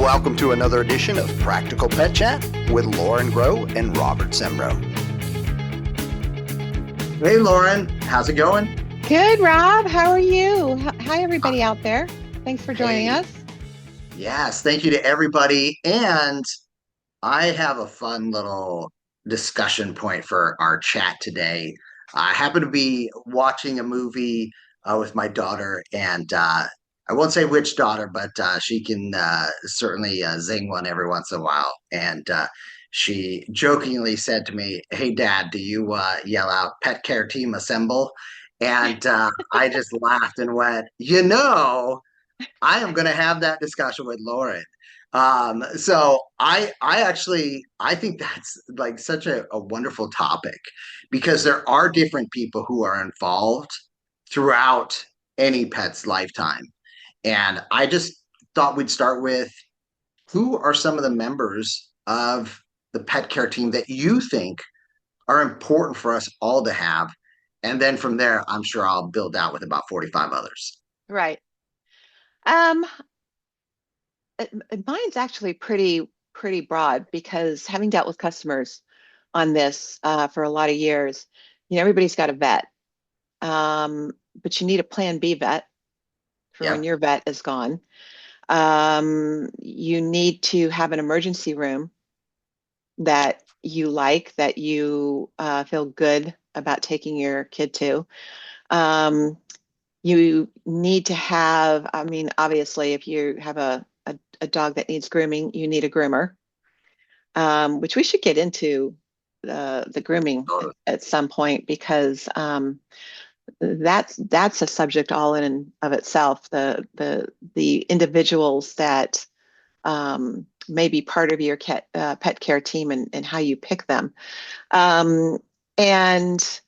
Welcome to another edition of Practical Pet Chat with Lorin and Rob. Hey, Lorin, how's it going? Good, Rob. How are you? Hi, everybody out there. Thanks for joining Hey, us. yes, thank you to everybody. And I have a fun little discussion point for our chat today. I happen to be watching a movie with my daughter, and I won't say which daughter, but she can certainly zing one every once in a while. And she jokingly said to me, "Hey, Dad, do you yell out 'Pet Care Team Assemble'?" And I just laughed and went, I am going to have that discussion with Lauren. So I think that's like such a wonderful topic because there are different people who are involved throughout any pet's lifetime. And I just thought we'd start with who are some of the members of the pet care team that you think are important for us all to have. And then from there, I'm sure I'll build out with about 45 others. Right. Um, Mine's actually pretty broad because having dealt with customers on this for a lot of years, everybody's got a vet, but you need a plan B vet for when Yep. your vet is gone. You need to have an emergency room that you like, that you feel good about taking your kid to. Um, you need to have, I mean, obviously, if you have a dog that needs grooming, you need a groomer, which we should get into the grooming at some point because that's a subject all in and of itself. The individuals that may be part of your pet care team and how you pick them. And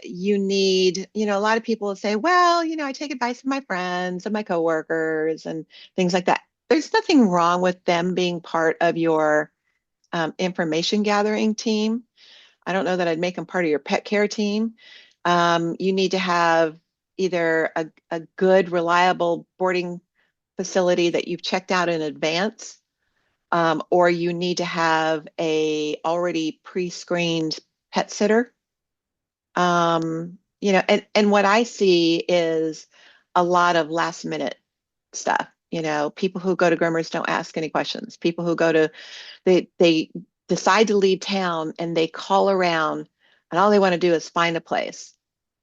you need, a lot of people will say, well, I take advice from my friends and my coworkers and things like that. There's nothing wrong with them being part of your information gathering team. I don't know that I'd make them part of your pet care team. You need to have either a good, reliable boarding facility that you've checked out in advance, or you need to have a already pre-screened pet sitter. And what I see is a lot of last minute stuff. People who go to groomers don't ask any questions. People who they decide to leave town and they call around and all they want to do is find a place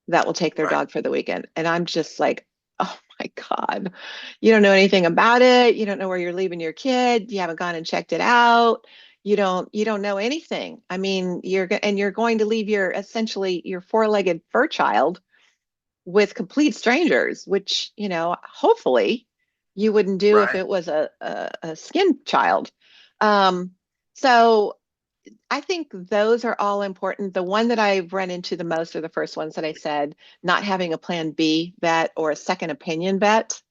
that will take their Right. dog for the weekend. And I'm just like, oh my God, you don't know anything about it. You don't know where you're leaving your kid. You haven't gone and checked it out. You don't know anything. I mean, you're going to leave essentially your four-legged fur child with complete strangers, which, hopefully you wouldn't do if Right. it was a skin child. Um, so I think those are all important. The one that I've run into the most are the first ones that I said, not having a plan B vet or a second opinion vet,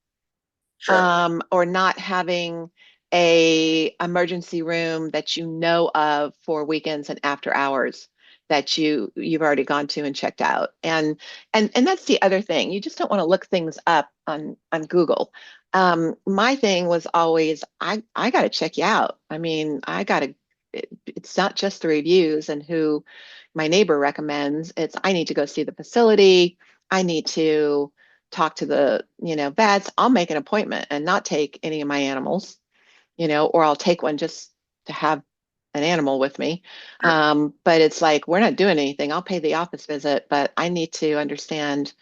Sure. or not having a emergency room that you know of for weekends and after hours that you've already gone to and checked out. And that's the other thing. You just don't want to look things up on Google. My thing was always, I got to check you out. I mean, it's not just the reviews and who my neighbor recommends. It's I need to go see the facility. I need to talk to the, vets. I'll make an appointment and not take any of my animals, or I'll take one just to have an animal with me. Sure. But it's like, we're not doing anything. I'll pay the office visit, but I need to understand,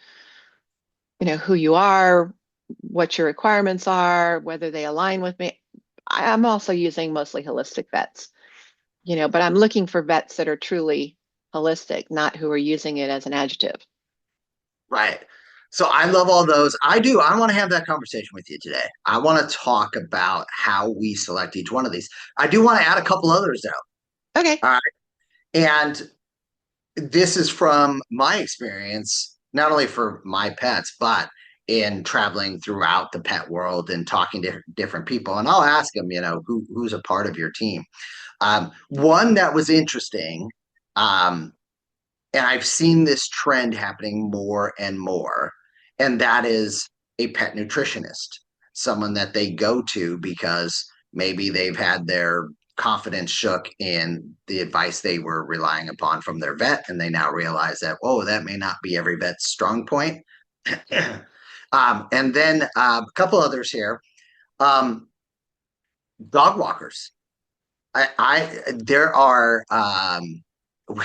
who you are, what your requirements are, whether they align with me. I'm also using mostly holistic vets, but I'm looking for vets that are truly holistic, not who are using it as an adjective. Right. So I love all those. I do. I want to have that conversation with you today. I want to talk about how we select each one of these. I do want to add a couple others though. Okay. All right. And this is from my experience, not only for my pets, but in traveling throughout the pet world and talking to different people. And I'll ask them, who's a part of your team. One that was interesting, um, and I've seen this trend happening more and more, and that is a pet nutritionist. someone that they go to because maybe they've had their confidence shook in the advice they were relying upon from their vet, and they now realize that, oh, that may not be every vet's strong point. And then a couple others here. Um, Dog walkers. There are,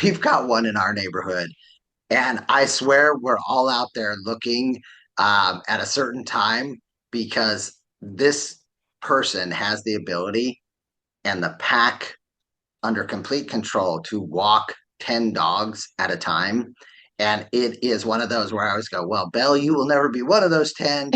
we've got one in our neighborhood, and I swear we're all out there looking at a certain time because this person has the ability and the pack under complete control to walk 10 dogs at a time. And it is one of those where I always go, well, Belle, you will never be one of those 10.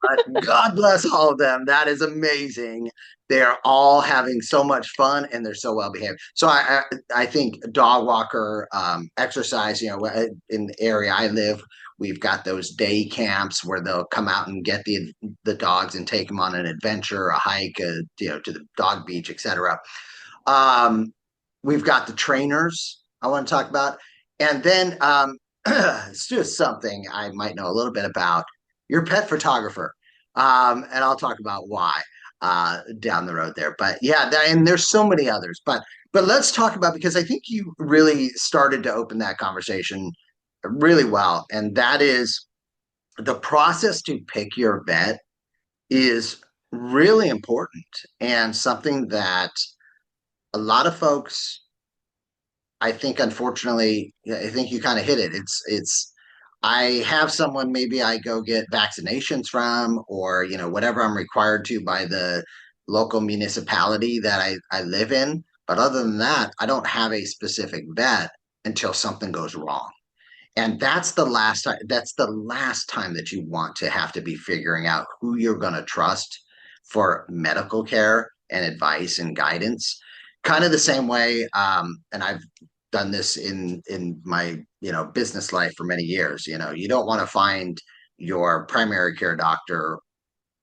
But God bless all of them. That is amazing. They're all having so much fun and they're so well behaved. So I think dog walker exercise, in the area I live, we've got those day camps where they'll come out and get the dogs and take them on an adventure, a hike, to the dog beach, etc. Um, we've got the trainers I want to talk about. And then it's just something I might know a little bit about your pet photographer. And I'll talk about why down the road there. But yeah, and there's so many others. But let's talk about, because I think you really started to open that conversation really well. And that is the process to pick your vet is really important and something that a lot of folks, I think, unfortunately, I think you kind of hit it. I have someone maybe I go get vaccinations from, or, whatever I'm required to by the local municipality that I live in. But other than that, I don't have a specific vet until something goes wrong. And that's the last time that you want to have to be figuring out who you're going to trust for medical care and advice and guidance. Kind of the same way, and I've done this in my business life for many years. You don't want to find your primary care doctor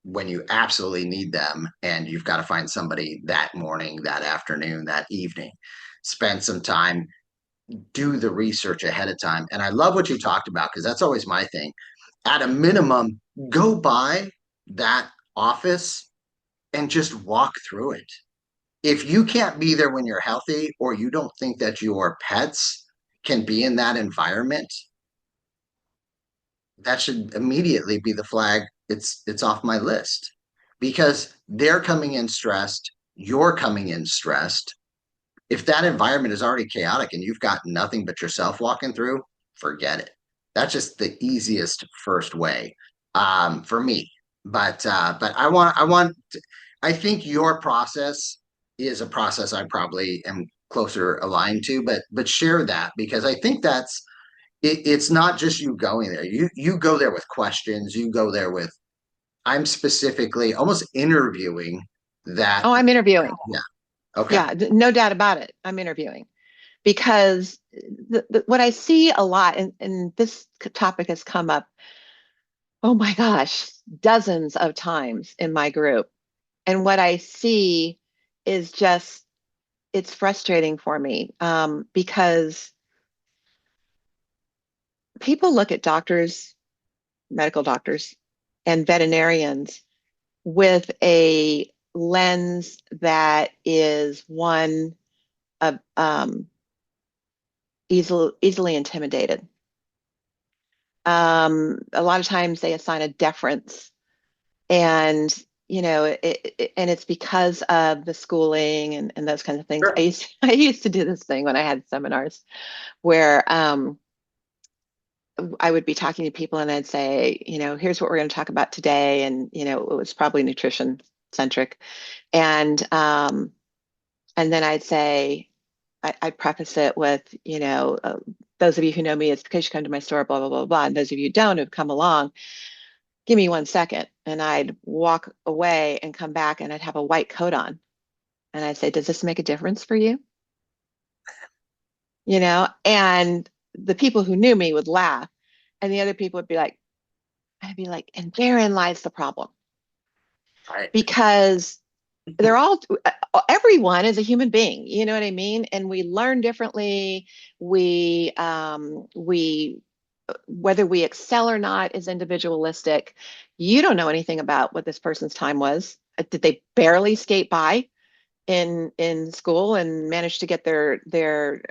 when you absolutely need them, and you've got to find somebody that morning, that afternoon, that evening. Spend some time, do the research ahead of time. And I love what you talked about, because that's always my thing. At a minimum, go by that office and just walk through it. If you can't be there when you're healthy, or you don't think that your pets can be in that environment, that should immediately be the flag. It's off my list, because they're coming in stressed, you're coming in stressed. If that environment is already chaotic and you've got nothing but yourself walking through, forget it. That's just the easiest first way for me. But I think your process is a process I probably am closer aligned to. But share that, because I think it's not just you going there. You go there with questions. You go there with, I'm specifically almost interviewing that. Oh, I'm interviewing. Yeah. Okay. Yeah, no doubt about it. I'm interviewing because what I see a lot, and this topic has come up, oh my gosh, dozens of times in my group. And what I see is just, it's frustrating for me because people look at doctors, medical doctors, and veterinarians with a lens that is one of easily intimidated. A lot of times they assign a deference, and and it's because of the schooling and those kinds of things. Sure. I used to do this thing when I had seminars where I would be talking to people and I'd say, here's what we're going to talk about today, and it was probably nutrition centric, and then I'd say, I'd preface it with, those of you who know me, it's because you come to my store, blah, blah, blah, blah. And those of you who don't, who've come along, give me 1 second. And I'd walk away and come back and I'd have a white coat on. And I'd say, does this make a difference for you? And the people who knew me would laugh. And the other people would be like, I'd be like, and therein lies the problem. Right. Because everyone is a human being, you know what I mean? And we learn differently. We whether we excel or not is individualistic. You don't know anything about what this person's time was. Did they barely skate by in school and manage to get their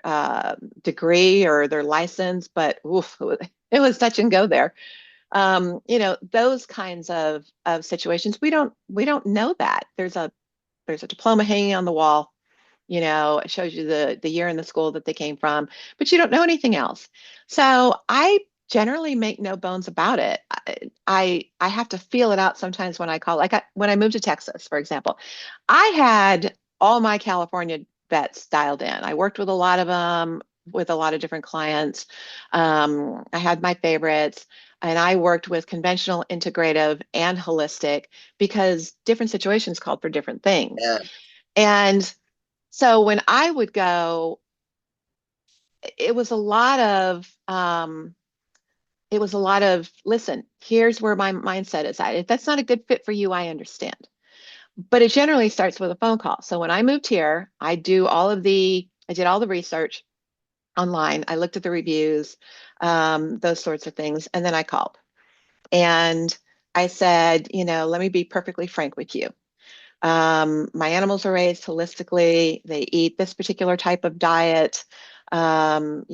degree or their license? But oof, it was touch and go there. Those kinds of situations. We don't know that. There's a diploma hanging on the wall. It shows you the year in the school that they came from, but you don't know anything else. So I generally make no bones about it. I have to feel it out sometimes when I call. When I moved to Texas, for example, I had all my California vets dialed in. I worked with a lot of them, with a lot of different clients. I had my favorites, and I worked with conventional, integrative, and holistic because different situations called for different things. Yeah. And so when I would go, it was a lot of listen, here's where my mindset is at. If that's not a good fit for you, I understand. But it generally starts with a phone call. So when I moved here, I did all the research online. I looked at the reviews, those sorts of things, and then I called. And I said, let me be perfectly frank with you. My animals are raised holistically. They eat this particular type of diet. Vaccines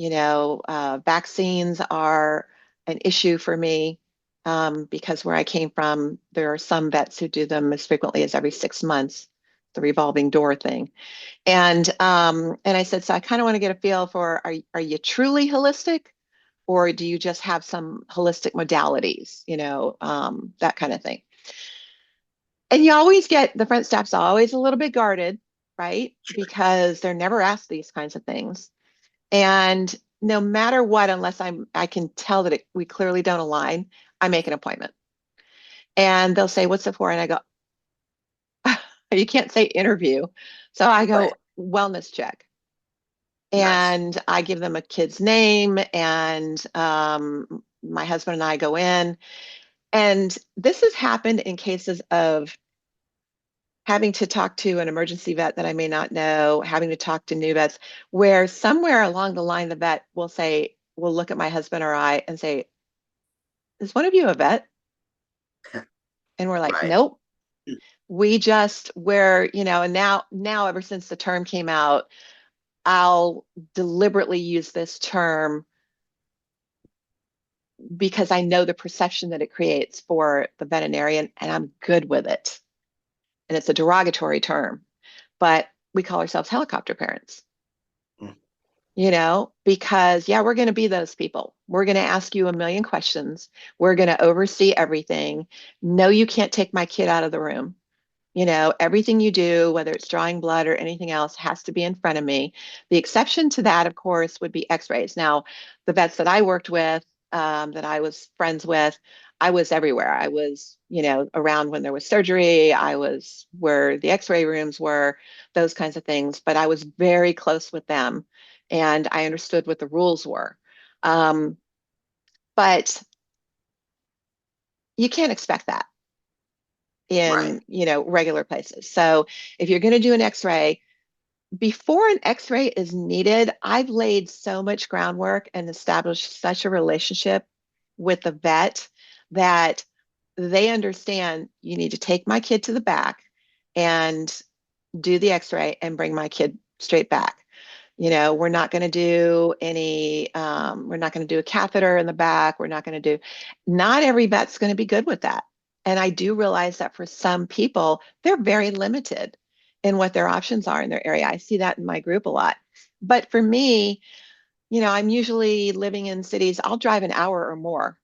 are an issue for me because where I came from, there are some vets who do them as frequently as every 6 months, the revolving door thing. And I said, so I kind of want to get a feel for, are you truly holistic? Or do you just have some holistic modalities, that kind of thing? And you always get the front staff's always a little bit guarded, right? Because they're never asked these kinds of things. And no matter what, unless I can tell that we clearly don't align, I make an appointment. And they'll say, "What's it for?" And I go, "You can't say interview." So I Right. go, "Wellness check." Nice. And I give them a kid's name, and my husband and I go in. And this has happened in cases of having to talk to an emergency vet that I may not know, having to talk to new vets, where somewhere along the line, the vet will look at my husband or I and say, "Is one of you a vet?" And we're like, Right. "Nope." We just, and now ever since the term came out, I'll deliberately use this term because I know the perception that it creates for the veterinarian, and I'm good with it. And it's a derogatory term, but we call ourselves helicopter parents. Mm. Because yeah, we're going to be those people. We're going to ask you a million questions. We're going to oversee everything. No, you can't take my kid out of the room. Everything you do, whether it's drawing blood or anything else, has to be in front of me. The exception to that, of course, would be x-rays. Now, the vets that I worked with, that I was friends with, I was everywhere. I was, around when there was surgery. I was where the x-ray rooms were, those kinds of things. But I was very close with them and I understood what the rules were. Um, but you can't expect that Right. in, regular places. So if you're going to do an x-ray, before an x-ray is needed, I've laid so much groundwork and established such a relationship with the vet that they understand you need to take my kid to the back and do the x-ray and bring my kid straight back. We're not going to do we're not going to do a catheter in the back. Not every vet's going to be good with that. And I do realize that for some people, they're very limited in what their options are in their area. I see that in my group a lot. But for me, I'm usually living in cities, I'll drive an hour or more,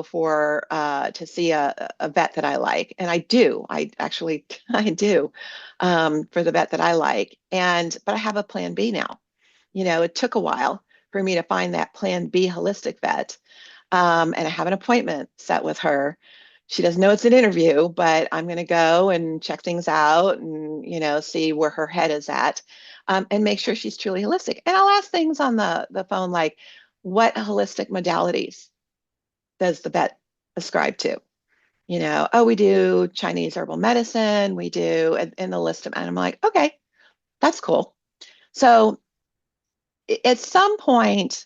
for to see a vet that I like. And I do. I actually I do for the vet that I like. But I have a plan B now. It took a while for me to find that plan B holistic vet. And I have an appointment set with her. She doesn't know it's an interview, but I'm going to go and check things out and, see where her head is at, and make sure she's truly holistic. And I'll ask things on the phone like, what holistic modalities does the vet ascribe to? Oh, we do Chinese herbal medicine, we do, and the list of, and I'm like, okay, that's cool. So at some point,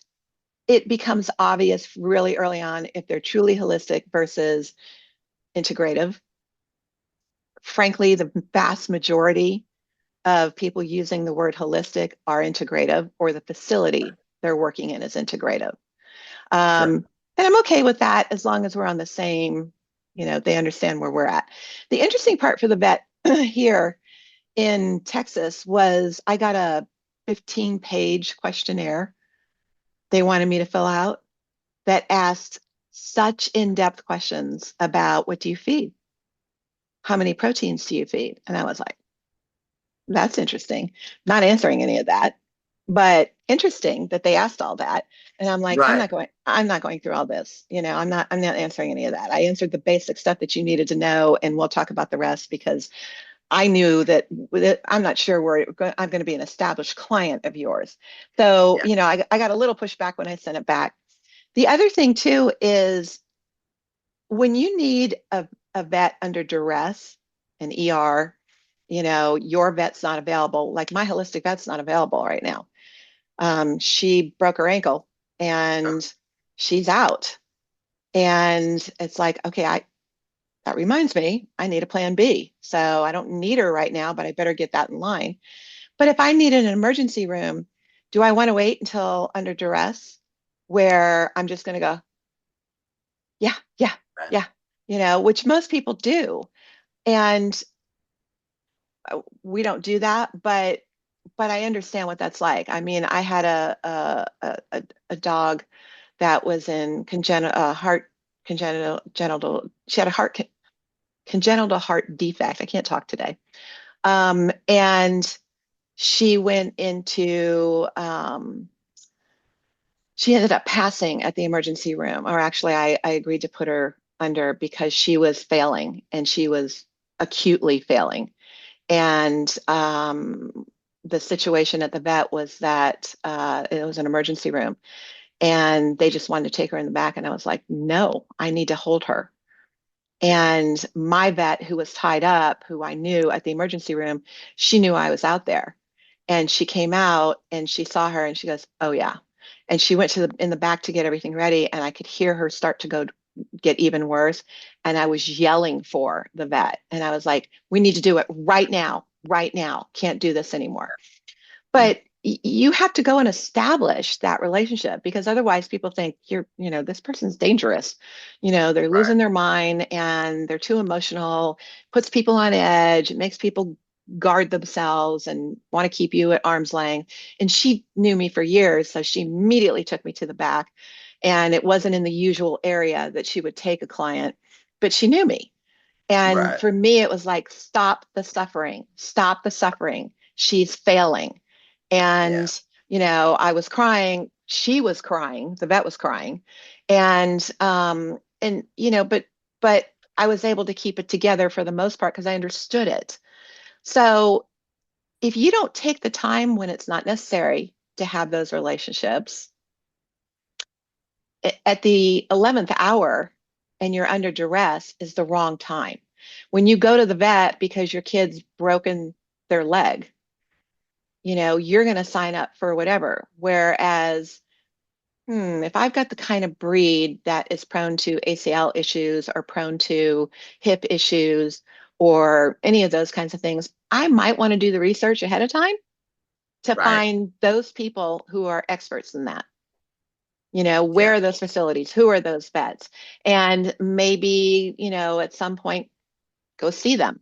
it becomes obvious really early on if they're truly holistic versus integrative. Frankly, the vast majority of people using the word holistic are integrative, or the facility they're working in is integrative. Sure. And I'm okay with that as long as we're on the same, they understand where we're at. The interesting part for the vet here in Texas was I got a 15-page questionnaire they wanted me to fill out that asked such in-depth questions about what do you feed? How many proteins do you feed? And I was like, that's interesting. Not answering any of that, but interesting that they asked all that. And I'm like, Right. I'm not going through all this. I'm not answering any of that. I answered the basic stuff that you needed to know, and we'll talk about the rest because I knew that with it, I'm not sure I'm going to be an established client of yours. So, Yeah. I got a little pushback when I sent it back. The other thing too is when you need a vet under duress, an ER, your vet's not available. Like my holistic vet's not available right now. She broke her ankle Oh, and she's out. And it's like, okay, that reminds me, I need a plan B. So I don't need her right now, but I better get that in line. But if I need an emergency room, do I want to wait until under duress where I'm just going to go, yeah, yeah, right. yeah, which most people do. And we don't do that, but I understand what that's like. I mean, I had a dog that was in congenital, she had a congenital heart defect. I can't talk today. And she went into, she ended up passing at the emergency room, or actually, I agreed to put her under because she was failing and she was acutely failing. And the situation at the vet was that it was an emergency room and they just wanted to take her in the back. And I was like, no, I need to hold her. And my vet, who was tied up, who I knew at the emergency room, she knew I was out there. And she came out and she saw her and she goes, oh, yeah. And she went in the back to get everything ready. And I could hear her start to get even worse. And I was yelling for the vet. And I was like, we need to do it right now, right now. Can't do this anymore. Mm. But you have to go and establish that relationship because otherwise people think this person's dangerous. They're Right. losing their mind and they're too emotional, puts people on edge, it makes people guard themselves and want to keep you at arm's length. And she knew me for years, so she immediately took me to the back. And it wasn't in the usual area that she would take a client, but she knew me. And Right. for me, it was like, stop the suffering, stop the suffering. She's failing. Yeah. And, I was crying. She was crying. The vet was crying. But I was able to keep it together for the most part because I understood it. So if you don't take the time when it's not necessary to have those relationships, at the 11th hour and you're under duress is the wrong time. When you go to the vet because your kid's broken their leg, you're going to sign up for whatever. Whereas, if I've got the kind of breed that is prone to ACL issues or prone to hip issues or any of those kinds of things, I might want to do the research ahead of time to Right. find those people who are experts in that. Yeah. Where are those facilities? Who are those vets? And maybe, at some point, go see them.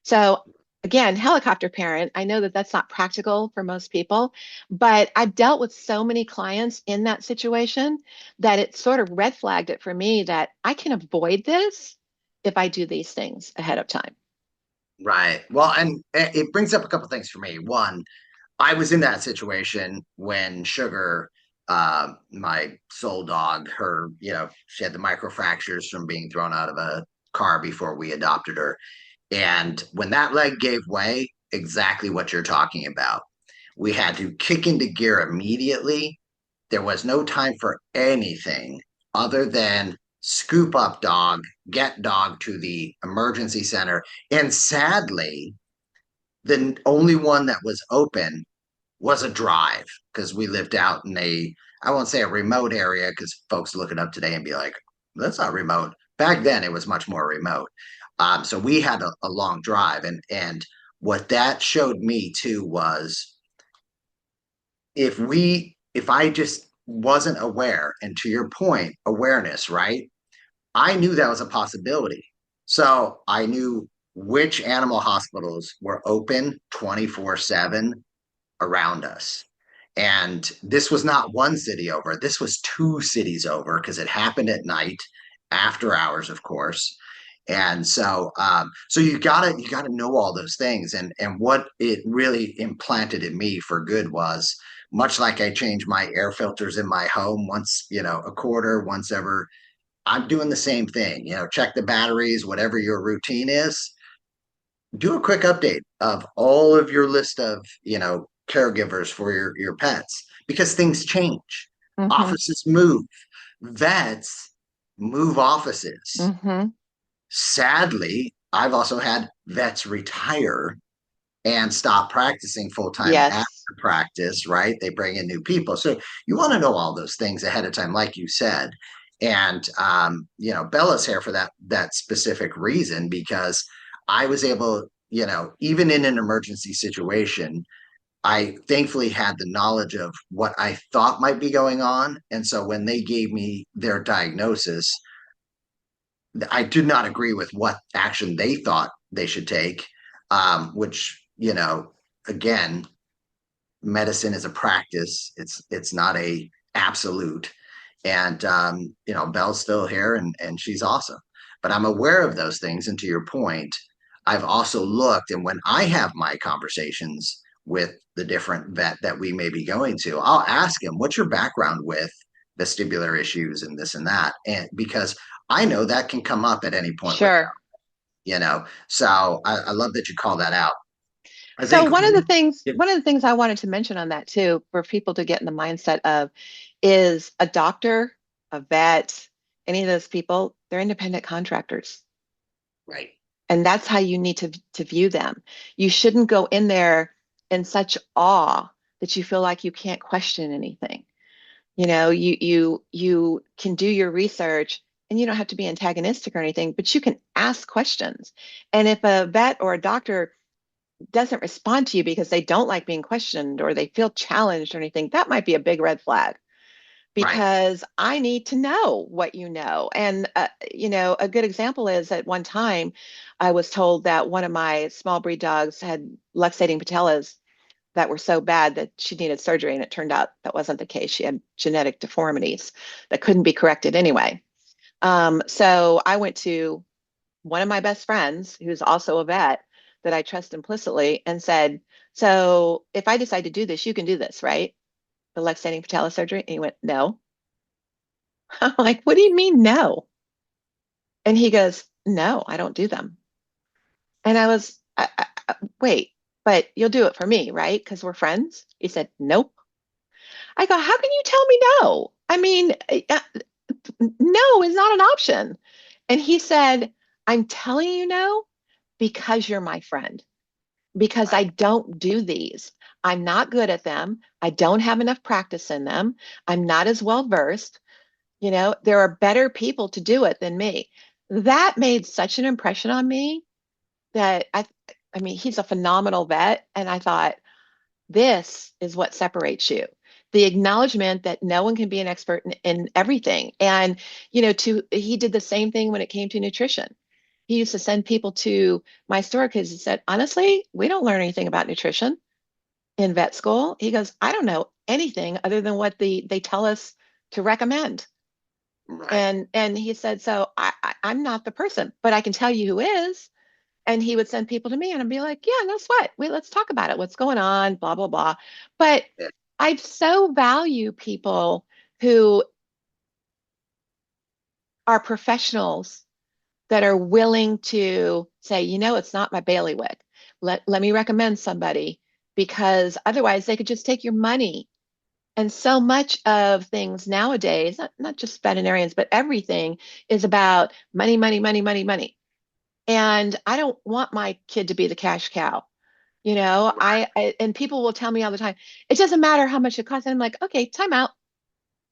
So, again, helicopter parent, I know that that's not practical for most people, but I've dealt with so many clients in that situation that it sort of red flagged it for me that I can avoid this if I do these things ahead of time. Right. Well, and it brings up a couple things for me. One, I was in that situation when Sugar, my soul dog, she had the microfractures from being thrown out of a car before we adopted her. And when that leg gave way, exactly what you're talking about. We had to kick into gear immediately. There was no time for anything other than scoop up dog, get dog to the emergency center. And sadly, the only one that was open was a drive because we lived out in a I won't say a remote area because folks look it up today and be like, that's not remote. Back then, it was much more remote. So we had a long drive, and what that showed me too was if I just wasn't aware, and to your point, awareness, right? I knew that was a possibility. So I knew which animal hospitals were open 24/7 around us. And this was not one city over, this was two cities over because it happened at night, after hours, of course. And so you gotta know all those things. And what it really implanted in me for good was much like I change my air filters in my home once, a quarter, once ever. I'm doing the same thing. Check the batteries, whatever your routine is. Do a quick update of all of your list of, caregivers for your pets because things change. Mm-hmm. Offices move, vets move offices. Mm-hmm. Sadly, I've also had vets retire and stop practicing full time after Yes. practice, right? They bring in new people. So you want to know all those things ahead of time, like you said. And Bella's here for that specific reason because I was able, even in an emergency situation, I thankfully had the knowledge of what I thought might be going on. And so when they gave me their diagnosis, I did not agree with what action they thought they should take, which, again, medicine is a practice. It's not a absolute. And Belle's still here and she's awesome. But I'm aware of those things. And to your point, I've also looked, and when I have my conversations with the different vet that we may be going to, I'll ask him, what's your background with vestibular issues and this and that? And because I know that can come up at any point with Sure. so I love that you call that out. I So think one of the things I wanted to mention on that too, for people to get in the mindset of, is a doctor, a vet, any of those people, they're independent contractors. right, And that's how you need to view them. You shouldn't go in there in such awe that you feel like you can't question anything. You can do your research and you don't have to be antagonistic or anything, but you can ask questions. And if a vet or a doctor doesn't respond to you because they don't like being questioned or they feel challenged or anything, that might be a big red flag, right, because I need to know what you know. And, a good example is at one time I was told that one of my small breed dogs had luxating patellas that were so bad that she needed surgery. And it turned out that wasn't the case. She had genetic deformities that couldn't be corrected anyway. So I went to one of my best friends, who's also a vet that I trust implicitly, and said, so if I decide to do this, you can do this, right? The luxating patella surgery. And he went, no. I'm like, what do you mean, no? And he goes, no, I don't do them. And I was, wait, but you'll do it for me, right? Because we're friends. He said, nope. I go, how can you tell me no? I mean, no is not an option. And he said, I'm telling you no because you're my friend, because I right, don't do these. I'm not good at them. I don't have enough practice in them. I'm not as well versed. There are better people to do it than me. That made such an impression on me that I mean, he's a phenomenal vet. And I thought, this is what separates you. The acknowledgement that no one can be an expert in everything. And, he did the same thing when it came to nutrition. He used to send people to my store because he said, honestly, we don't learn anything about nutrition in vet school. He goes, I don't know anything other than what they tell us to recommend. right. And he said, so I'm not the person, but I can tell you who is. And he would send people to me and I'd be like, yeah, guess what? Wait, let's talk about it. What's going on? Blah, blah, blah. But Yeah, I so value people who are professionals that are willing to say, it's not my bailiwick. Let me recommend somebody, because otherwise they could just take your money. And so much of things nowadays, not just veterinarians, but everything is about money, money, money, money, money. And I don't want my kid to be the cash cow. right, And people will tell me all the time, it doesn't matter how much it costs. And I'm like, okay, time out.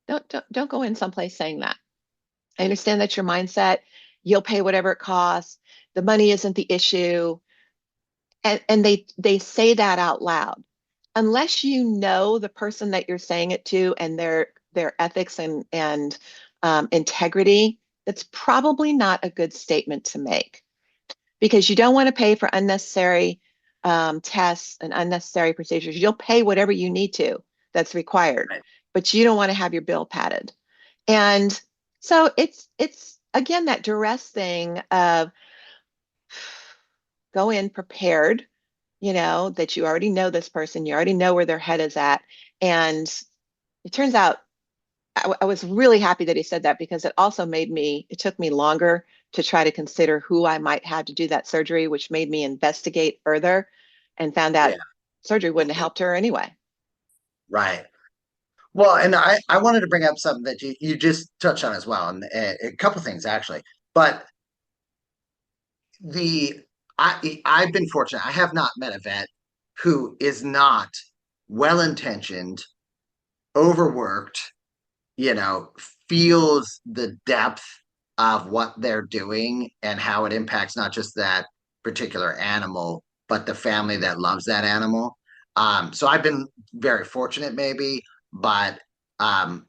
Don't go in someplace saying that. I understand that's your mindset. You'll pay whatever it costs. The money isn't the issue. And they say that out loud. Unless you know the person that you're saying it to and their ethics and integrity, that's probably not a good statement to make because you don't want to pay for unnecessary tests and unnecessary procedures. You'll pay whatever you need to that's required, Right. but you don't want to have your bill padded. And so it's again that duress thing of go in prepared, that you already know this person, you already know where their head is at. And it turns out I was really happy that he said that because it took me longer to try to consider who I might have to do that surgery, which made me investigate further and found out Yeah. surgery wouldn't have helped her anyway. Right. Well, and I wanted to bring up something that you just touched on as well, and a couple things actually. But the I've been fortunate. I have not met a vet who is not well intentioned, overworked, you know, feels the depth of what they're doing and how it impacts not just that particular animal, but the family that loves that animal. So I've been very fortunate, maybe, but um,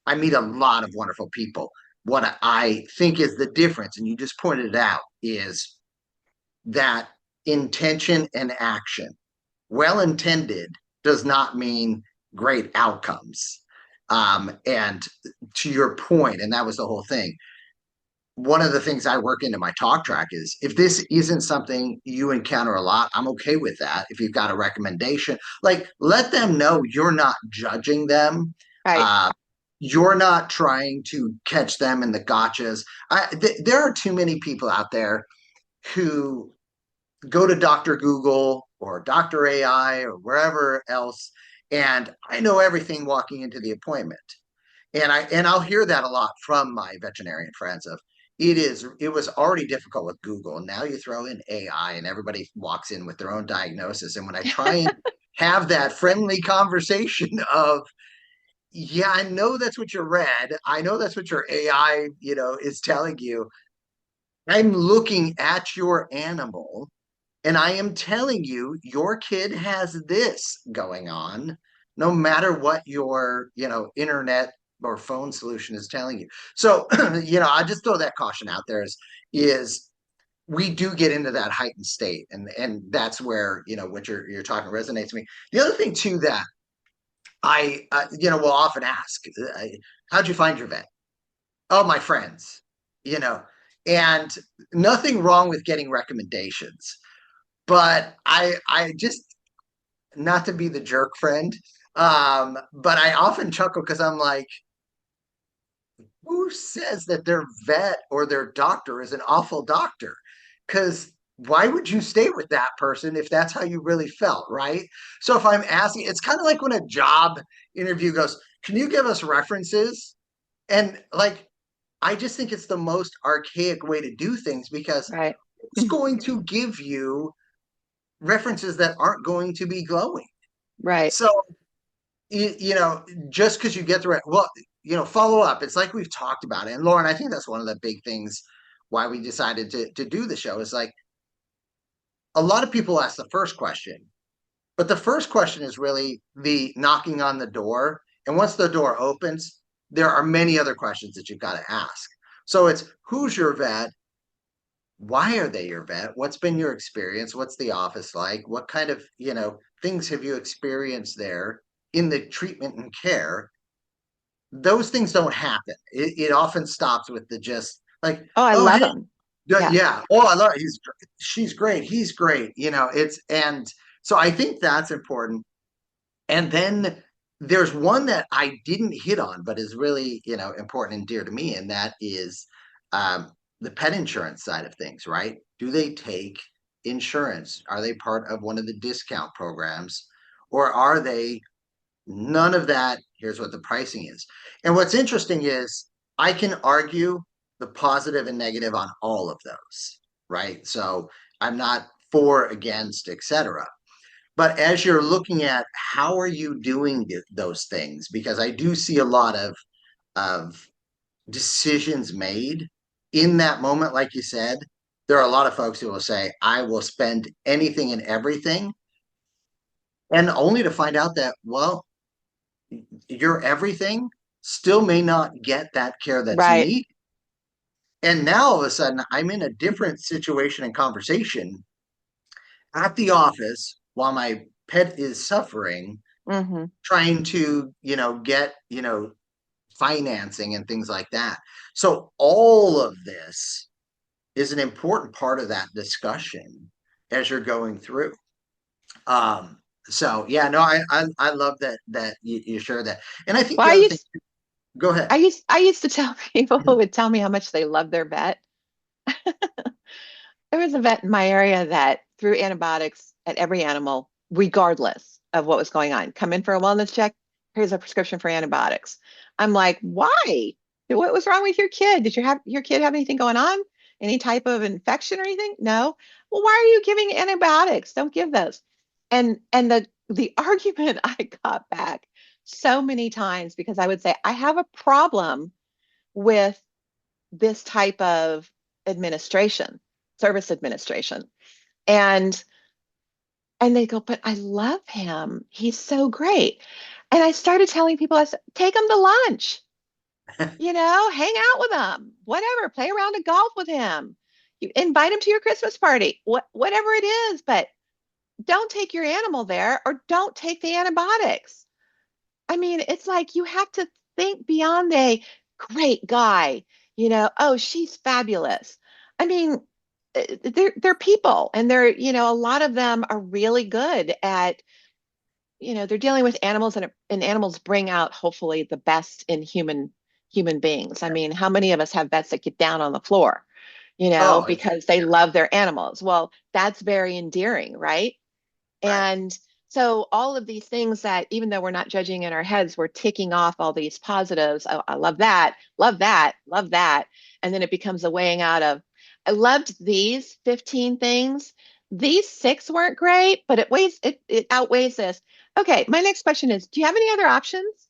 I meet a lot of wonderful people. What I think is the difference, and you just pointed it out, is that intention and action. Well intended does not mean great outcomes. And to your point, and that was the whole thing. One of the things I work into my talk track is if this isn't something you encounter a lot, I'm okay with that. If you've got a recommendation, like let them know you're not judging them. Right. Uh, you're not trying to catch them in the gotchas. There are too many people out there who go to Dr. Google or Dr. AI or wherever else, and I know everything walking into the appointment. I'll hear that a lot from my veterinarian friends of it was already difficult with Google. And now you throw in AI and everybody walks in with their own diagnosis. And when I try and have that friendly conversation of, yeah, I know that's what you read. I know that's what your AI, is telling you. I'm looking at your animal and I am telling you, your kid has this going on, no matter what your, internet or phone solution is telling you. So, I just throw that caution out there is we do get into that heightened state. And that's where, what you're talking resonates with me. The other thing too, that I, will often ask, how'd you find your vet? Oh, my friends, you know, and nothing wrong with getting recommendations, but I just, not to be the jerk friend, but I often chuckle because I'm like, who says that their vet or their doctor is an awful doctor? Because why would you stay with that person if that's how you really felt, right? So if I'm asking, it's kind of like when a job interview goes, can you give us references? And like, I just think it's the most archaic way to do things because Right. it's going to give you references that aren't going to be glowing. Right. So, just because you get the right, well, follow up. It's like we've talked about it. And Lauren, I think that's one of the big things why we decided to do the show is like a lot of people ask the first question, but the first question is really the knocking on the door. And once the door opens, there are many other questions that you've got to ask. So it's who's your vet? Why are they your vet? What's been your experience? What's the office like? What kind of, things have you experienced there in the treatment and care? Those things don't happen. It often stops with the just like, Oh, I oh, love hey, them. Yeah. yeah, oh, I love it. She's great. He's great. And so I think that's important. And then there's one that I didn't hit on, but is really, important and dear to me, and that is um, the pet insurance side of things, right? Do they take insurance? Are they part of one of the discount programs? Or are they none of that? Here's what the pricing is. And what's interesting is I can argue the positive and negative on all of those, right? So I'm not for, against, etc. But as you're looking at how are you doing those things, because I do see a lot of decisions made in that moment, like you said. There are a lot of folks who will say, I will spend anything and everything, and only to find out that, well, your everything still may not get that care that's Right. needed. And now all of a sudden, I'm in a different situation and conversation at the office while my pet is suffering, Hmm. trying to, get, financing and things like that. So all of this is an important part of that discussion as you're going through. So yeah, no, I love that you share that. And I think Well, the other thing, go ahead. I used to tell people who would tell me how much they love their vet. There was a vet in my area that threw antibiotics at every animal, regardless of what was going on. Come in for a wellness check. Here's a prescription for antibiotics. I'm like, why? What was wrong with your kid? Did your kid have anything going on? Any type of infection or anything? No. Well, why are you giving antibiotics? Don't give those. And the argument I got back so many times because I would say, I have a problem with this type of administration, service administration. And and they go, but I love him. He's so great. And I started telling people, I said, take him to lunch, hang out with him, whatever, play around and golf with him. You invite him to your Christmas party, whatever it is, but don't take your animal there or don't take the antibiotics. I mean, it's like you have to think beyond a great guy, oh, she's fabulous. I mean, they're people and a lot of them are really good at, they're dealing with animals and animals bring out hopefully the best in human beings. I mean, how many of us have vets that get down on the floor, Oh, because they love their animals? Well, that's very endearing, right? right, And so all of these things that even though we're not judging in our heads, we're ticking off all these positives. Oh, I love that, love that, love that. And then it becomes a weighing out of, I loved these 15 things. These six weren't great, but it outweighs this. Okay, my next question is, do you have any other options?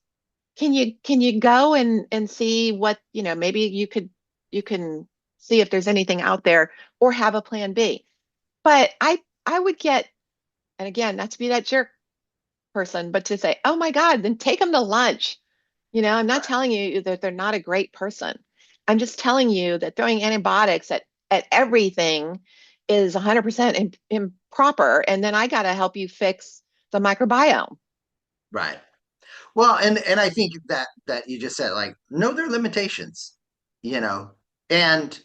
Can you go and see what, maybe you can see if there's anything out there or have a plan B. But I would get, and again, not to be that jerk person, but to say, oh my God, then take them to lunch. I'm not right, telling you that they're not a great person. I'm just telling you that throwing antibiotics at everything is 100% improper. And then I got to help you fix the microbiome. right. Well, and I think that you just said, like, know their limitations, you know, and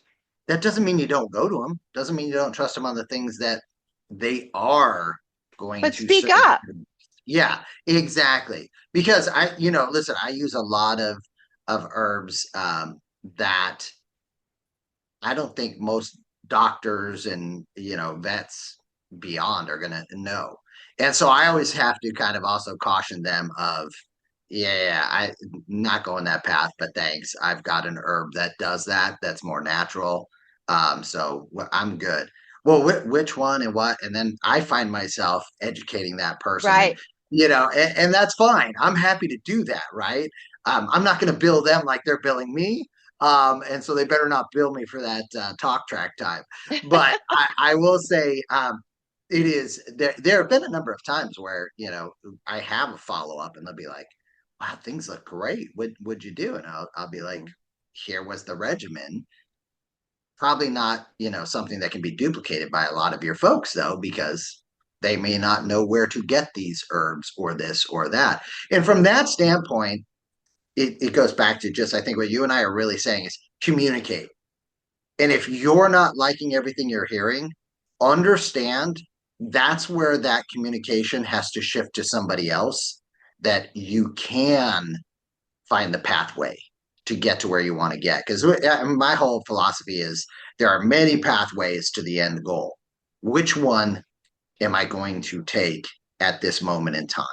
that doesn't mean you don't go to them. Doesn't mean you don't trust them on the things that they are going But to speak serve. up. Yeah, exactly. Because listen, I use a lot of herbs that I don't think most doctors and vets beyond are gonna know. And so I always have to kind of also caution them of, yeah, I'm not going that path, but thanks. I've got an herb that does that. That's more natural. So I'm good. Well, which one and what? And then I find myself educating that person, and Right. and that's fine. I'm happy to do that, right? I'm not going to bill them like they're billing me, and so they better not bill me for that talk track time. But I will say, it is there. There have been a number of times where I have a follow up, and they'll be like, "Wow, things look great. Would you do?" And I'll be like, "Here was the regimen." Probably not, something that can be duplicated by a lot of your folks, though, because they may not know where to get these herbs or this or that. And from that standpoint, it goes back to just, I think what you and I are really saying is communicate. And if you're not liking everything you're hearing, understand that's where that communication has to shift to somebody else, that you can find the pathway to get to where you want to get. Because my whole philosophy is there are many pathways to the end goal. Which one am I going to take at this moment in time?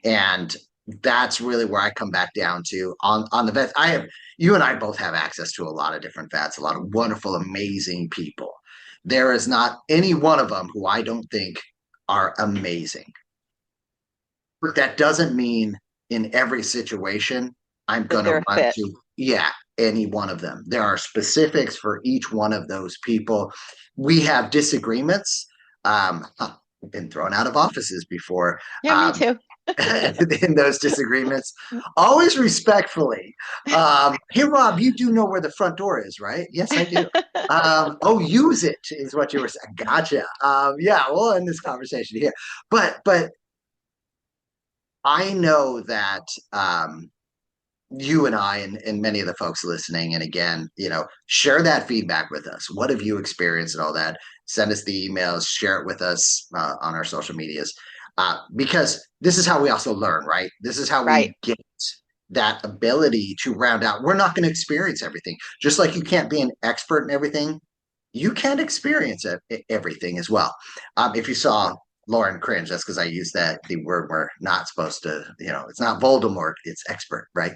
And that's really where I come back down to on the vets. I have You and I both have access to a lot of different vets, a lot of wonderful, amazing people. There is not any one of them who I don't think are amazing. But that doesn't mean in every situation I'm That going they're to a run fit. to, yeah, any one of them. There are specifics for each one of those people. We have disagreements. I've been thrown out of offices before. Yeah, me Um, too. in those disagreements, always respectfully. Hey, Rob, you do know where the front door is, right? Yes, I do. Oh, use it is what you were saying. Gotcha. Yeah, we'll end this conversation here. But I know that you and I and many of the folks listening, and again, share that feedback with us. What have you experienced and all that? Send us the emails, share it with us on our social medias, because this is how we also learn, right? This is how Right. we get that ability to round out. We're not going to experience everything, just like you can't be an expert in everything. You can't experience everything as well. If you saw Lauren cringe, that's because I use the word we're not supposed to. It's not Voldemort, it's expert, right?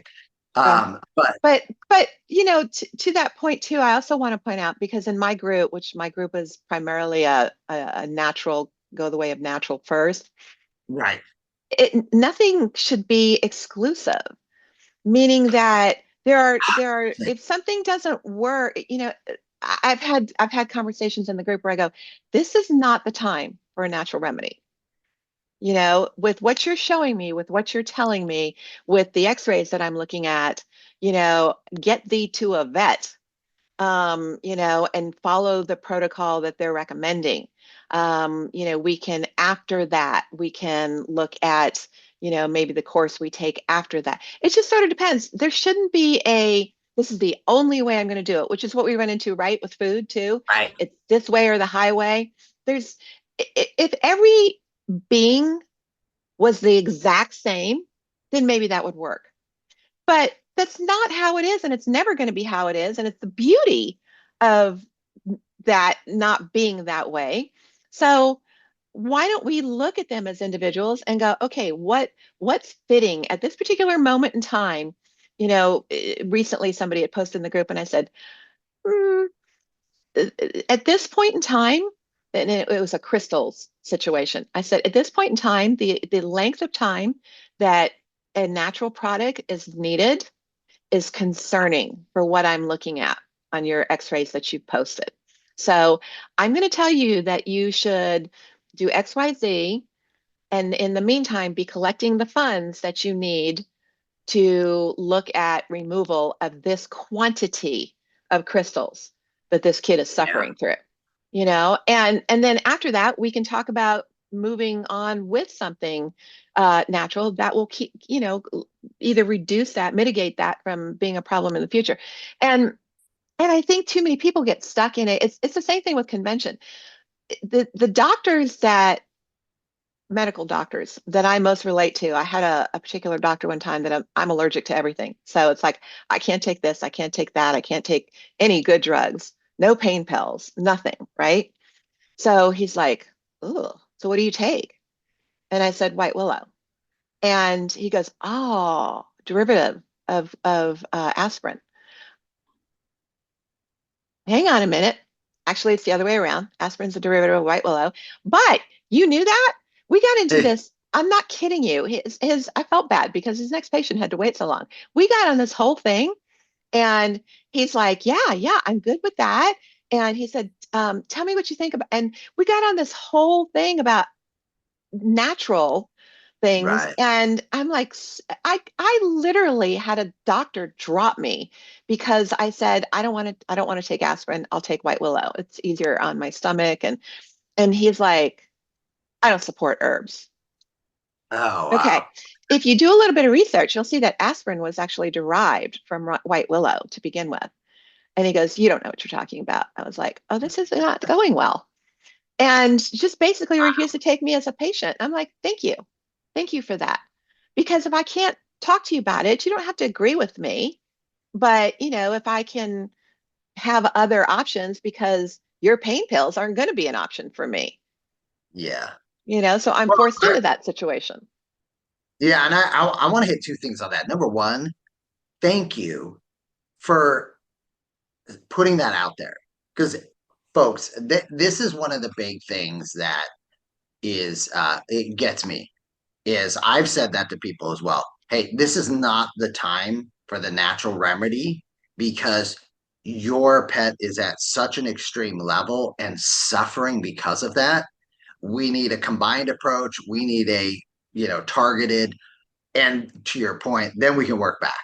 Yeah. But But to that point too, I also want to point out because in my group, which my group is primarily a natural, go the way of natural first, right, nothing should be exclusive, meaning that there are if something doesn't work, I've had conversations in the group where I go, this is not the time for a natural remedy. With what you're showing me, with what you're telling me, with the x-rays that I'm looking at, get thee to a vet, and follow the protocol that they're recommending. We can, after that, we can look at, maybe the course we take after that. It just sort of depends. There shouldn't be this is the only way I'm going to do it, which is what we run into, right, with food too. right, It's this way or the highway. There's, if every being was the exact same, then maybe that would work. But that's not how it is, and it's never going to be how it is. And it's the beauty of that not being that way. So why don't we look at them as individuals and go, okay, what's fitting at this particular moment in time? Recently somebody had posted in the group, and I said, "Hmm, at this point in time," and it was a crystals situation. I said, at this point in time, the length of time that a natural product is needed is concerning for what I'm looking at on your x-rays that you've posted. So I'm going to tell you that you should do XYZ, and in the meantime, be collecting the funds that you need to look at removal of this quantity of crystals that this kid is yeah, suffering through. And then after that, we can talk about moving on with something natural that will keep, either reduce that, mitigate that from being a problem in the future. And I think too many people get stuck in it. It's the same thing with convention. The doctors that medical doctors that I most relate to. I had a particular doctor one time that I'm allergic to everything. So it's like, I can't take this, I can't take that, I can't take any good drugs, no pain pills, nothing, right? So he's like, oh, so what do you take? And I said, white willow. And he goes, oh, derivative of aspirin. Hang on a minute. Actually, it's the other way around. Aspirin's a derivative of white willow. But you knew that? We got into this. I'm not kidding you. I felt bad because his next patient had to wait so long. We got on this whole thing, and he's like, yeah, yeah, I'm good with that. And he said, tell me what you think about. And we got on this whole thing about natural things, right. and I'm like, I literally had a doctor drop me because I said, I don't want to take aspirin, I'll take white willow, it's easier on my stomach. And he's like, I don't support herbs. Oh, Okay, wow. if you do a little bit of research, you'll see that aspirin was actually derived from white willow to begin with. And he goes, you don't know what you're talking about. I was like, oh, this is not going well. And just basically refused to take me as a patient. I'm like, thank you. Thank you for that. Because if I can't talk to you about it, you don't have to agree with me. But, if I can have other options because your pain pills aren't going to be an option for me, Yeah. so I'm Well, forced into great. that situation. Yeah, and I want to hit two things on that. Number one, thank you for putting that out there, because folks, this is one of the big things that is it gets me is I've said that to people as well. Hey, this is not the time for the natural remedy because your pet is at such an extreme level and suffering because of that. We need a combined approach. We need a, targeted. And to your point, then we can work back.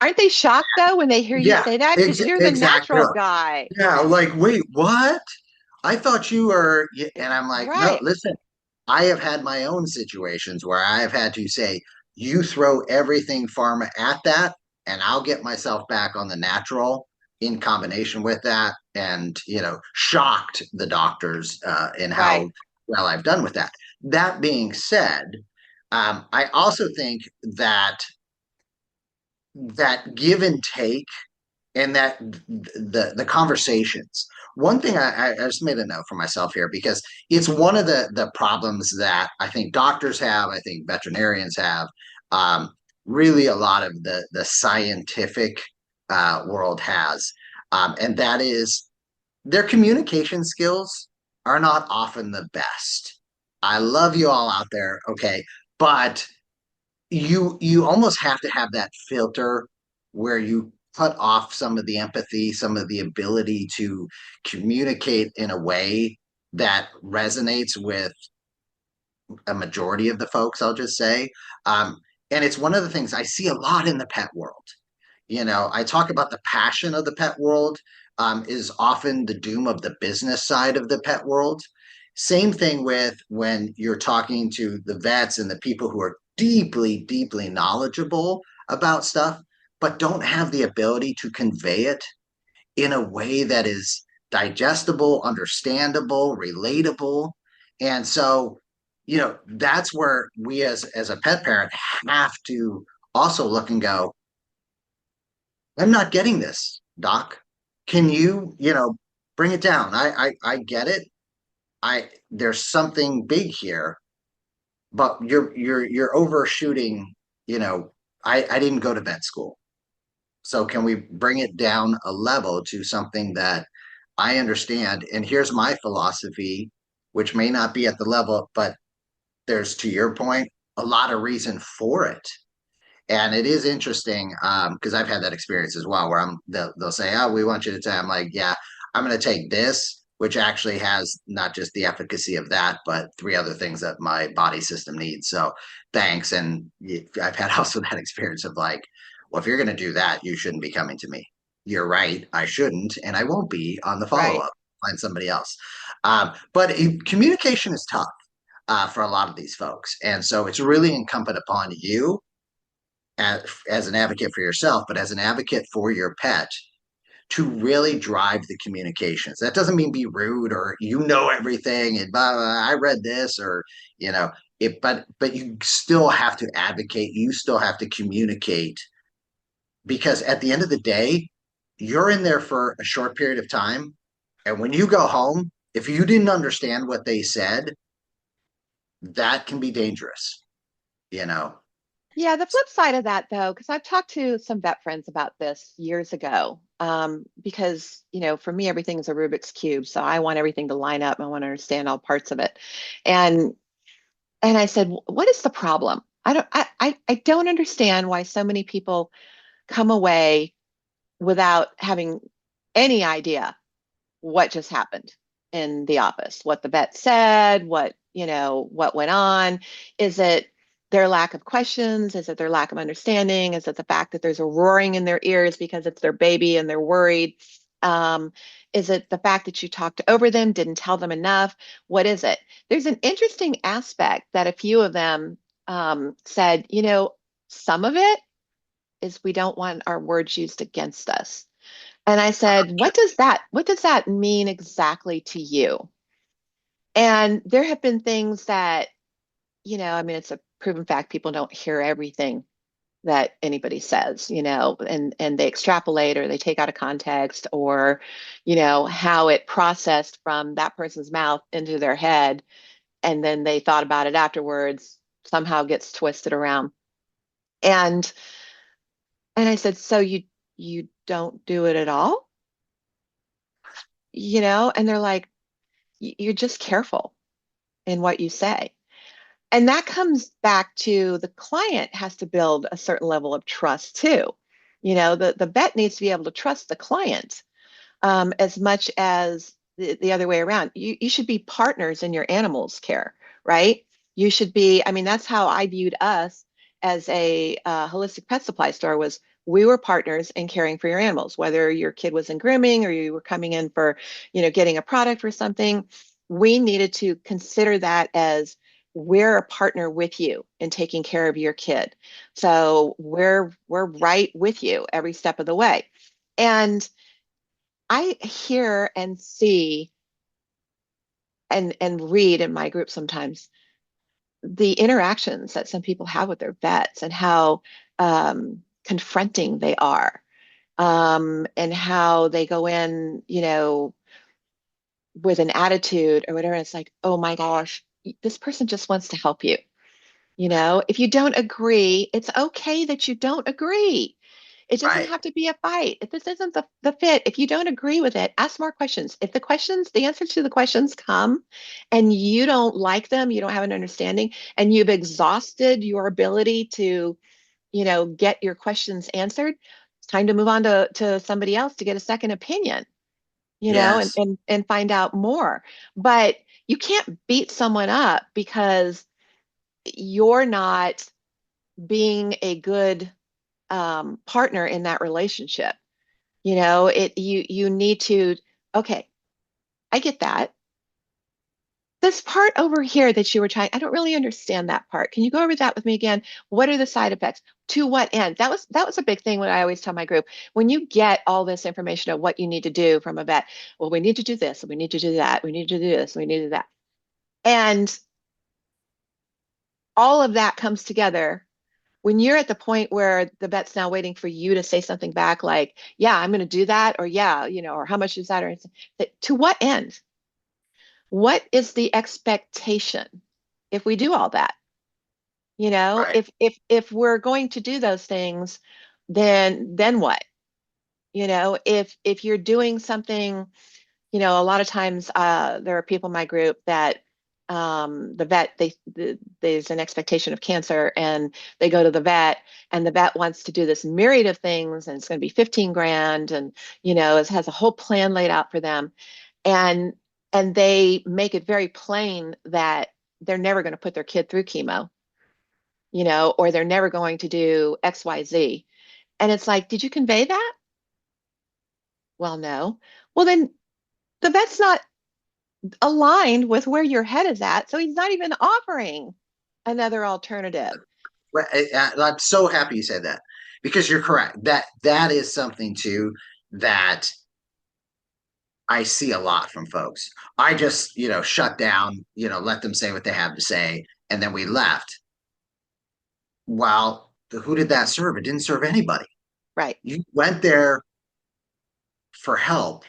Aren't they shocked though when they hear you Yeah, say that? Because you're the exactly. natural guy. Yeah, like, wait, what? I thought you were, and I'm like, no, Right. listen, I have had my own situations where I have had to say, you throw everything pharma at that, and I'll get myself back on the natural in combination with that, and, shocked the doctors in Right. how well I've done with that. That being said, I also think that give and take and that the conversations. One thing I just made a note for myself here because it's one of the problems that I think doctors have, I think veterinarians have, um, really a lot of the scientific world has, and that is their communication skills are not often the best. I love you all out there, okay, but you almost have to have that filter where you cut off some of the empathy, some of the ability to communicate in a way that resonates with a majority of the folks, I'll just say. And it's one of the things I see a lot in the pet world. I talk about the passion of the pet world is often the doom of the business side of the pet world. Same thing with when you're talking to the vets and the people who are deeply, deeply knowledgeable about stuff, but don't have the ability to convey it in a way that is digestible, understandable, relatable. And so, that's where we as a pet parent have to also look and go, I'm not getting this, Doc. Can you, bring it down? I get it. There's something big here, but you're overshooting, you know, I didn't go to vet school. So can we bring it down a level to something that I understand? And here's my philosophy, which may not be at the level, but there's, to your point, a lot of reason for it. And it is interesting because I've had that experience as well, where they'll say, "Oh, we want you to take." I'm like, "Yeah, I'm going to take this, which actually has not just the efficacy of that, but three other things that my body system needs." So thanks. And I've had also that experience of like, well, if you're going to do that, you shouldn't be coming to me. You're right, I shouldn't, and I won't be on the follow Right. up. Find somebody else. But communication is tough for a lot of these folks, and so it's really incumbent upon you as an advocate for yourself, but as an advocate for your pet to really drive the communications. That doesn't mean be rude or everything and blah, blah, blah, I read this or but you still have to advocate. You still have to communicate because at the end of the day, you're in there for a short period of time, and when you go home, if you didn't understand what they said, that can be dangerous. You know. Yeah, the flip side of that, though, because I've talked to some vet friends about this years ago, because, for me, everything is a Rubik's Cube. So I want everything to line up. I want to understand all parts of it. And and I said, what is the problem? I don't understand why so many people come away without having any idea what just happened in the office, what the vet said, what went on. Is it their lack of questions? Is it their lack of understanding? Is it the fact that there's a roaring in their ears because it's their baby and they're worried? Um, is it the fact that you talked over them, didn't tell them enough? What is it? There's an interesting aspect that a few of them said, some of it is we don't want our words used against us. And I said, what does that mean exactly to you? And there have been things that, I mean, it's a proven fact people don't hear everything that anybody says, and they extrapolate or they take out of context or, how it processed from that person's mouth into their head. And then they thought about it afterwards, somehow gets twisted around. And and I said, so you don't do it at all? And they're like, you're just careful. in what you say. And that comes back to the client has to build a certain level of trust too. The vet needs to be able to trust the client as much as the other way around. You should be partners in your animal's care, right? You should be, I mean, that's how I viewed us as a holistic pet supply store was we were partners in caring for your animals, whether your kid was in grooming or you were coming in for, getting a product or something. We needed to consider that as we're a partner with you in taking care of your kid. So we're right with you every step of the way. And I hear and see and read in my group sometimes the interactions that some people have with their vets and how confronting they are, and how they go in, with an attitude or whatever. It's like, oh my gosh, this person just wants to help you. If you don't agree, it's okay that you don't agree. It doesn't Right. have to be a fight. If this isn't the fit, if you don't agree with it, ask more questions. If the answer to the questions come and you don't like them, you don't have an understanding, and you've exhausted your ability to, get your questions answered, it's time to move on to somebody else to get a second opinion, and, Yes. and find out more. But you can't beat someone up because you're not being a good partner in that relationship. You need to, okay, I get that. This part over here that you were trying, I don't really understand that part. Can you go over that with me again? What are the side effects? To what end? That was a big thing when I always tell my group. When you get all this information of what you need to do from a vet, well, we need to do this, and we need to do that, we need to do this, and we need to do that. And all of that comes together when you're at the point where the vet's now waiting for you to say something back like, yeah, I'm going to do that, or yeah, or how much is that, or to what end? What is the expectation if we do all that? Right. If we're going to do those things, then what? If you're doing something, a lot of times there are people in my group that the vet there's an expectation of cancer and they go to the vet and the vet wants to do this myriad of things and it's going to be 15 grand and it has a whole plan laid out for them and they make it very plain that they're never going to put their kid through chemo, or they're never going to do XYZ. And it's like, did you convey that? Well, no. Well, then the vet's not aligned with where your head is at. So he's not even offering another alternative. Well, I'm so happy you said that because you're correct. That is something too that I see a lot from folks. I just, shut down, let them say what they have to say, and then we left. Well, who did that serve? It didn't serve anybody. Right. You went there for help.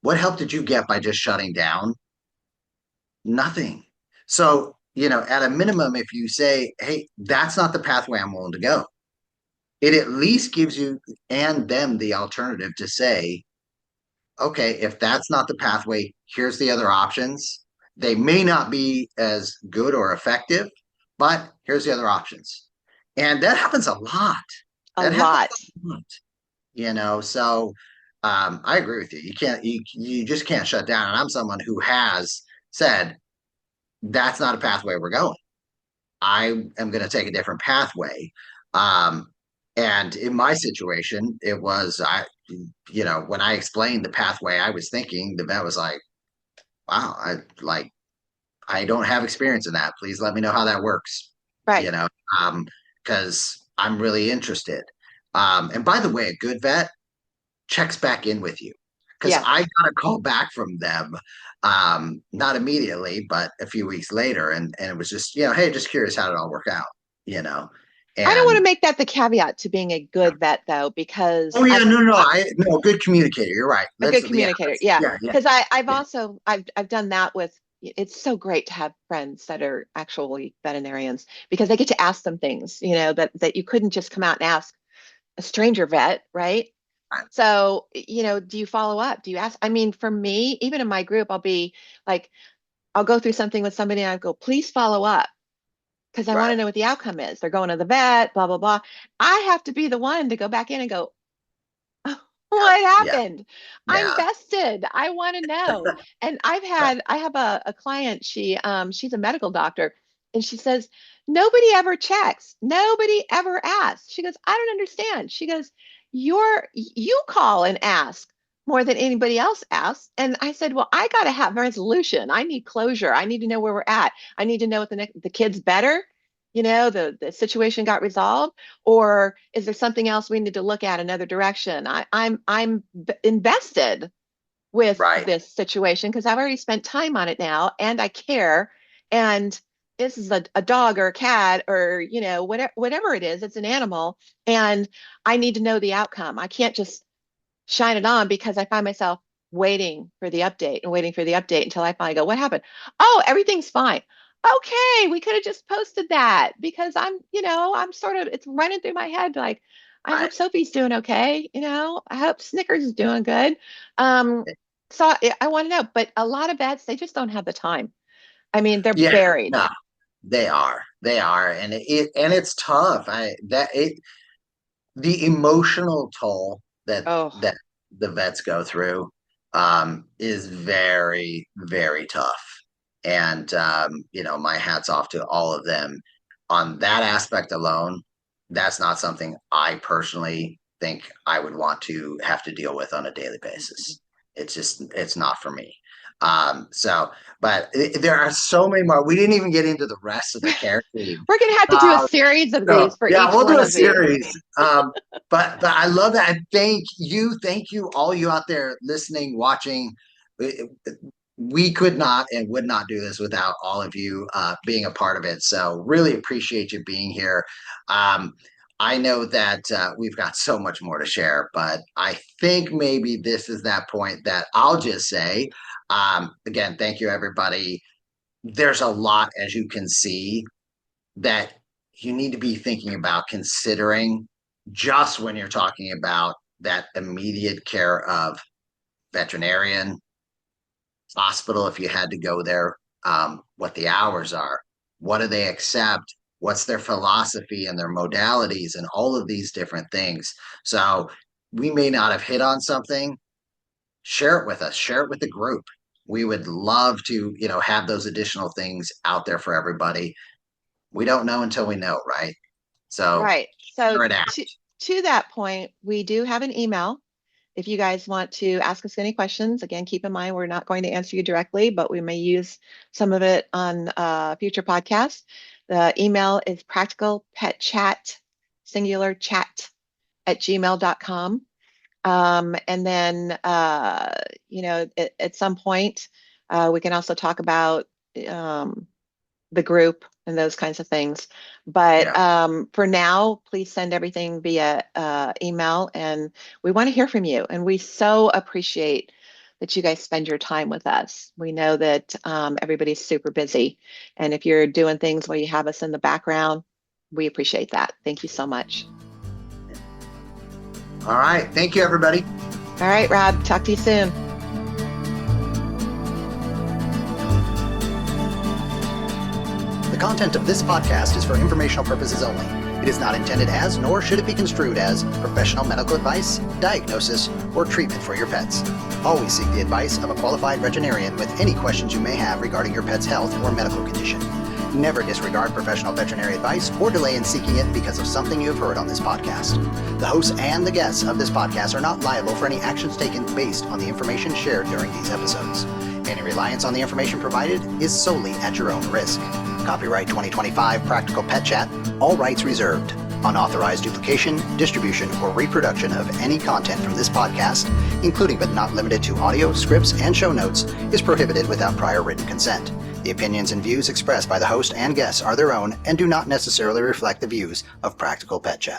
What help did you get by just shutting down? Nothing. So, at a minimum, if you say, hey, that's not the pathway I'm willing to go, it at least gives you and them the alternative to say, okay, if that's not the pathway, here's the other options. They may not be as good or effective, but here's the other options. And that happens a lot. A That happens lot. a lot, so I agree with you. You just can't shut down. And I'm someone who has said that's not a pathway we're going. I am going to take a different pathway. Um, and in my situation, it was when I explained the pathway I was thinking, the vet was like, "Wow, I don't have experience in that. Please let me know how that works." Right. You know, because I'm really interested. And by the way, a good vet checks back in with you because Yes. I got a call back from them, not immediately, but a few weeks later, and it was just hey, just curious how it all work out, you know, I don't want to and make that the caveat to being a good vet though, because oh yeah, I've no, no, I no good communicator. You're right. a Let's good communicator. Yeah. yeah, yeah, Because I've yeah, also I've done that with it's so great to have friends that are actually veterinarians because they get to ask them things, that you couldn't just come out and ask a stranger vet, right? right, So, do you follow up? Do you ask? I mean, for me, even in my group, I'll be like, I'll go through something with somebody and I go, please follow up because I want to Right. know what the outcome is. They're going to the vet, blah, blah, blah. I have to be the one to go back in and go, what Yeah. happened? I'm Yeah. vested. I want to know. And Right. I have a client, she's a medical doctor, and she says, nobody ever checks. Nobody ever asks. She goes, I don't understand. She goes, you call and ask more than anybody else asks. And I said, well, I got to have resolution. I need closure. I need to know where we're at. I need to know what the kid's better. The situation got resolved, or is there something else we need to look at another direction? I'm invested with Right. this situation because I've already spent time on it now and I care. And this is a dog or a cat or whatever it is, it's an animal, and I need to know the outcome. I can't just shine it on because I find myself waiting for the update and waiting for the update until I finally go, what happened? Oh, everything's fine. Okay, we could have just posted that because I'm sort of, it's running through my head like, I hope Right. Sophie's doing okay. I hope Snickers is doing good. Um, so I want to know, but a lot of vets, they just don't have the time. I mean, they're Yeah. buried. No, they are. They are. And it's tough. The emotional toll Oh, that the vets go through is very, very tough. And my hat's off to all of them on that aspect alone. That's not something I personally think I would want to have to deal with on a daily basis. It's not for me. But there are so many more. We didn't even get into the rest of the care team. we're gonna have to do a Um, series of so these for yeah, each we'll one do a of these. series. But I love that. And thank you, all you out there listening, watching. We could not and would not do this without all of you being a part of it. So really appreciate you being here. Um, I know that we've got so much more to share, but I think maybe this is that point that I'll just say, again, thank you, everybody. There's a lot, as you can see, that you need to be thinking about considering just when you're talking about that immediate care of veterinarian, hospital, if you had to go there, what the hours are, what do they accept, what's their philosophy and their modalities, and all of these different things. So we may not have hit on something. Share it with us, share it with the group. We would love to, have those additional things out there for everybody. We don't know until we know, right? So Right. So share it out. to that point, we do have an email. If you guys want to ask us any questions, again, keep in mind we're not going to answer you directly, but we may use some of it on future podcasts. The email is practicalpetchat, singular chat at gmail.com. And then, at some point, we can also talk about the group and those kinds of things. But Yeah. for now, please send everything via email, and we want to hear from you. And we so appreciate that you guys spend your time with us. We know that everybody's super busy, and if you're doing things where you have us in the background, we appreciate that. Thank you so much. All right. Thank you, everybody. All right, Rob, talk to you soon. The content of this podcast is for informational purposes only. It is not intended as, nor should it be construed as, professional medical advice, diagnosis, or treatment for your pets. Always seek the advice of a qualified veterinarian with any questions you may have regarding your pet's health or medical condition. Never disregard professional veterinary advice or delay in seeking it because of something you have heard on this podcast. The hosts and the guests of this podcast are not liable for any actions taken based on the information shared during these episodes. Any reliance on the information provided is solely at your own risk. Copyright 2025 Practical Pet Chat, all rights reserved. Unauthorized duplication, distribution, or reproduction of any content from this podcast, including but not limited to audio, scripts, and show notes, is prohibited without prior written consent. The opinions and views expressed by the host and guests are their own and do not necessarily reflect the views of Practical Pet Chat.